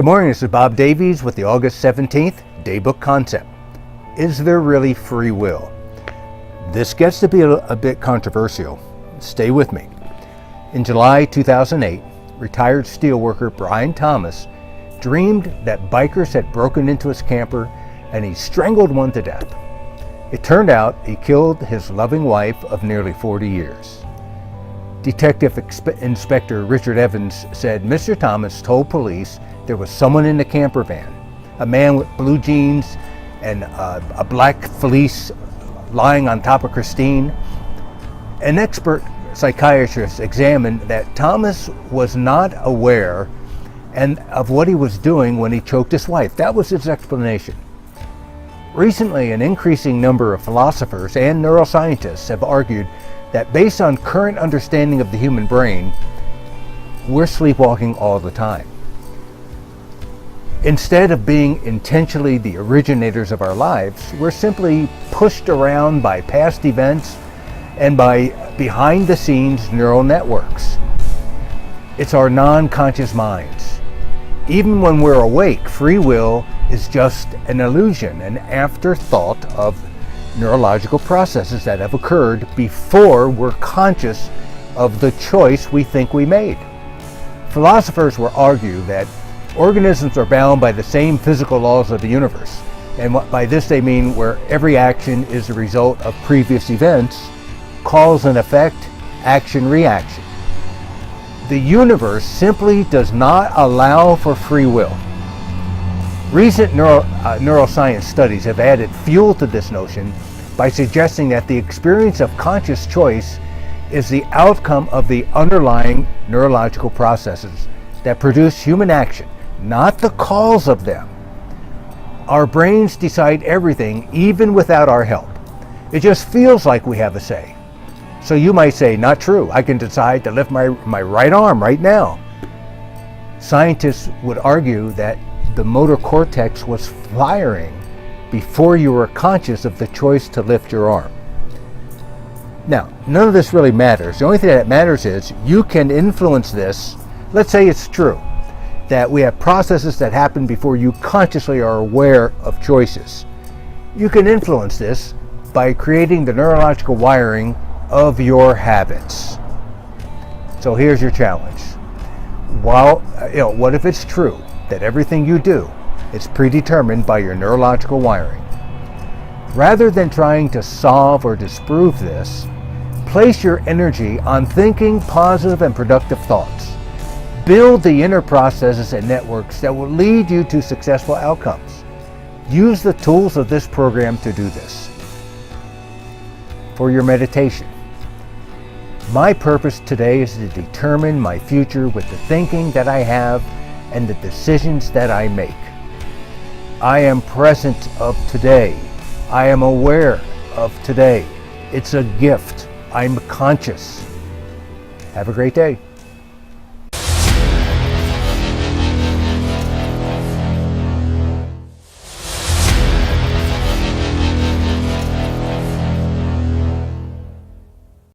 Good morning, this is Bob Davies with the August 17th Daybook Concept. Is there really free will? This gets to be a bit controversial. Stay with me. In July 2008, retired steelworker Brian Thomas dreamed that bikers had broken into his camper and he strangled one to death. It turned out he killed his loving wife of nearly 40 years. Detective Inspector Richard Evans said Mr. Thomas told police there was someone in the camper van, a man with blue jeans and a black fleece lying on top of Christine. An expert psychiatrist examined that Thomas was not aware of what he was doing when he choked his wife. That was his explanation. Recently, an increasing number of philosophers and neuroscientists have argued that based on current understanding of the human brain, we're sleepwalking all the time. Instead of being intentionally the originators of our lives, we're simply pushed around by past events and by behind-the-scenes neural networks. It's our non-conscious minds. Even when we're awake, free will is just an illusion, an afterthought of neurological processes that have occurred before we're conscious of the choice we think we made. Philosophers will argue that organisms are bound by the same physical laws of the universe, and by this they mean where every action is the result of previous events, cause and effect, action-reaction. The universe simply does not allow for free will. Recent neuroscience studies have added fuel to this notion by suggesting that the experience of conscious choice is the outcome of the underlying neurological processes that produce human action, not the cause of them. Our brains decide everything, even without our help. It just feels like we have a say. So you might say, not true, I can decide to lift my right arm right now. Scientists would argue that the motor cortex was firing before you were conscious of the choice to lift your arm. Now, none of this really matters. The only thing that matters is you can influence this. Let's say it's true that we have processes that happen before you consciously are aware of choices. You can influence this by creating the neurological wiring of your habits. So here's your challenge. What if it's true that everything you do is predetermined by your neurological wiring? Rather than trying to solve or disprove this, place your energy on thinking positive and productive thoughts. Build the inner processes and networks that will lead you to successful outcomes. Use the tools of this program to do this. For your meditation, my purpose today is to determine my future with the thinking that I have and the decisions that I make. I am present of today. I am aware of today. It's a gift. I'm conscious. Have a great day.